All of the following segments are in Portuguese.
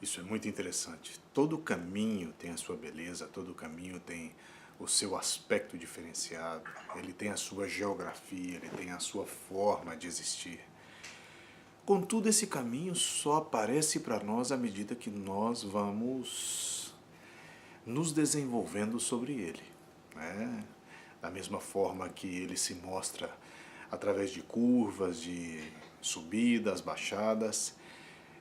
Isso é muito interessante. Todo caminho tem a sua beleza, todo caminho tem o seu aspecto diferenciado, ele tem a sua geografia, ele tem a sua forma de existir. Contudo, esse caminho só aparece para nós à medida que nós vamos nos desenvolvendo sobre ele, né? Da mesma forma que ele se mostra através de curvas, de subidas, baixadas,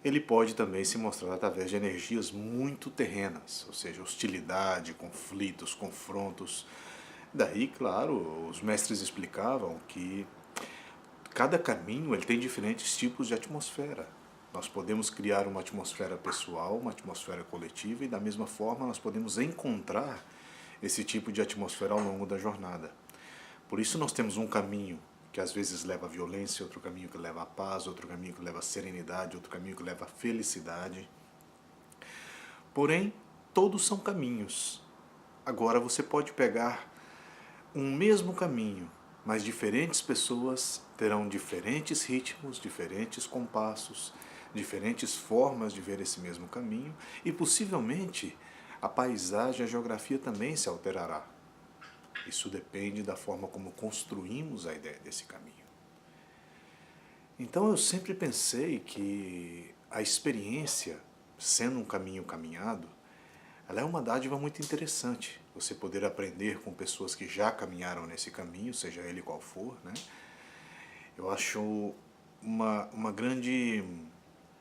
ele pode também se mostrar através de energias muito terrenas, ou seja, hostilidade, conflitos, confrontos. Daí, claro, os mestres explicavam que cada caminho ele tem diferentes tipos de atmosfera. Nós podemos criar uma atmosfera pessoal, uma atmosfera coletiva e da mesma forma nós podemos encontrar esse tipo de atmosfera ao longo da jornada. Por isso nós temos um caminho que às vezes leva à violência, outro caminho que leva à paz, outro caminho que leva à serenidade, outro caminho que leva à felicidade. Porém, todos são caminhos. Agora você pode pegar um mesmo caminho, mas diferentes pessoas terão diferentes ritmos, diferentes compassos, diferentes formas de ver esse mesmo caminho e possivelmente a paisagem, a geografia também se alterará. Isso depende da forma como construímos a ideia desse caminho. Então eu sempre pensei que a experiência, sendo um caminho caminhado, ela é uma dádiva muito interessante. Você poder aprender com pessoas que já caminharam nesse caminho, seja ele qual for, né? Eu acho uma grande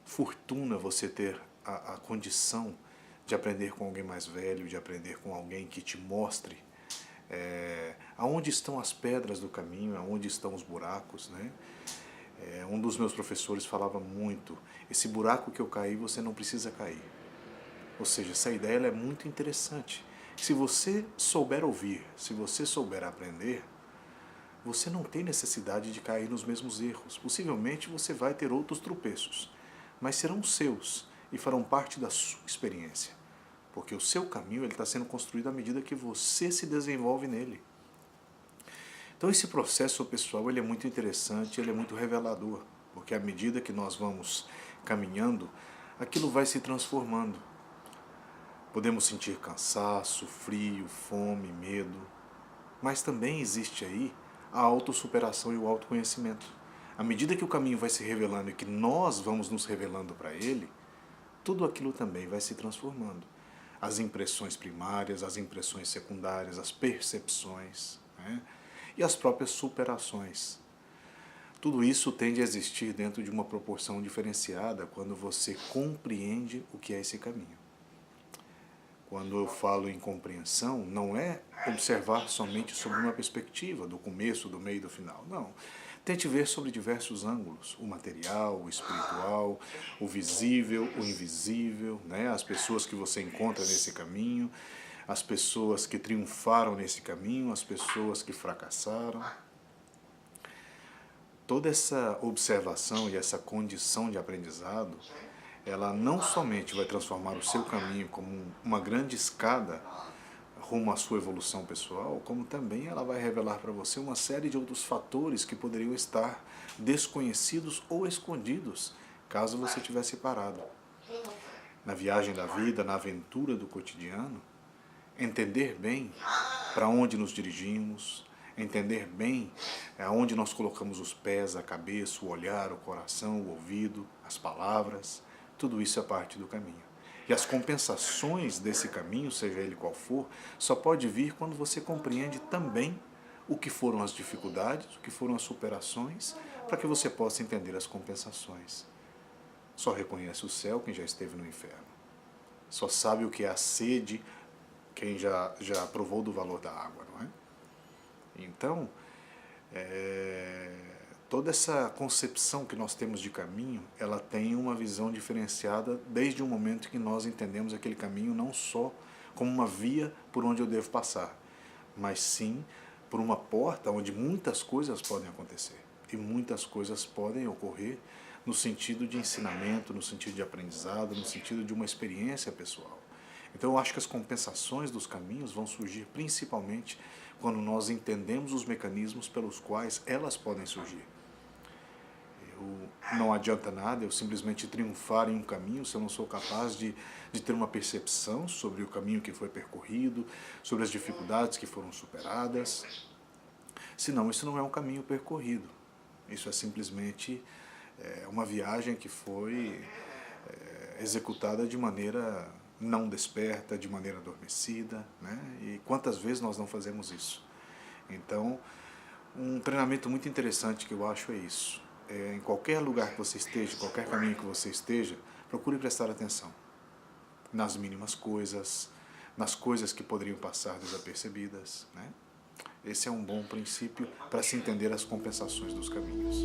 fortuna você ter a condição de aprender com alguém mais velho, de aprender com alguém que te mostre aonde estão as pedras do caminho, aonde estão os buracos, né? Um dos meus professores falava muito, esse buraco que eu caí, você não precisa cair. Ou seja, essa ideia ela é muito interessante. Se você souber ouvir, se você souber aprender, você não tem necessidade de cair nos mesmos erros. Possivelmente você vai ter outros tropeços, mas serão seus e farão parte da sua experiência. Porque o seu caminho ele está sendo construído à medida que você se desenvolve nele. Então esse processo pessoal ele é muito interessante, ele é muito revelador, porque à medida que nós vamos caminhando, aquilo vai se transformando. Podemos sentir cansaço, frio, fome, medo, mas também existe aí a autossuperação e o autoconhecimento. À medida que o caminho vai se revelando e que nós vamos nos revelando para ele, tudo aquilo também vai se transformando. As impressões primárias, as impressões secundárias, as percepções, né? E as próprias superações. Tudo isso tende a existir dentro de uma proporção diferenciada quando você compreende o que é esse caminho. Quando eu falo em compreensão, não é observar somente sobre uma perspectiva, do começo, do meio e do final. Não. Tente ver sobre diversos ângulos, o material, o espiritual, o visível, o invisível, né? As pessoas que você encontra nesse caminho, as pessoas que triunfaram nesse caminho, as pessoas que fracassaram. Toda essa observação e essa condição de aprendizado, ela não somente vai transformar o seu caminho como uma grande escada rumo à sua evolução pessoal, como também ela vai revelar para você uma série de outros fatores que poderiam estar desconhecidos ou escondidos, caso você tivesse parado. Na viagem da vida, na aventura do cotidiano, entender bem para onde nos dirigimos, entender bem aonde nós colocamos os pés, a cabeça, o olhar, o coração, o ouvido, as palavras, tudo isso é parte do caminho. E as compensações desse caminho, seja ele qual for, só pode vir quando você compreende também o que foram as dificuldades, o que foram as superações, para que você possa entender as compensações. Só reconhece o céu quem já esteve no inferno. Só sabe o que é a sede quem já provou do valor da água, não é? Então, toda essa concepção que nós temos de caminho, ela tem uma visão diferenciada desde o momento que nós entendemos aquele caminho não só como uma via por onde eu devo passar, mas sim por uma porta onde muitas coisas podem acontecer. E muitas coisas podem ocorrer no sentido de ensinamento, no sentido de aprendizado, no sentido de uma experiência pessoal. Então eu acho que as compensações dos caminhos vão surgir principalmente quando nós entendemos os mecanismos pelos quais elas podem surgir. não adianta nada eu simplesmente triunfar em um caminho se eu não sou capaz de ter uma percepção sobre o caminho que foi percorrido, sobre as dificuldades que foram superadas. Senão, isso não é um caminho percorrido. Isso é simplesmente uma viagem que foi executada de maneira não desperta, de maneira adormecida, né? E quantas vezes nós não fazemos isso? Então, um treinamento muito interessante que eu acho é isso. Em qualquer lugar que você esteja, qualquer caminho que você esteja, procure prestar atenção nas mínimas coisas, nas coisas que poderiam passar desapercebidas, né? Esse é um bom princípio para se entender as compensações dos caminhos.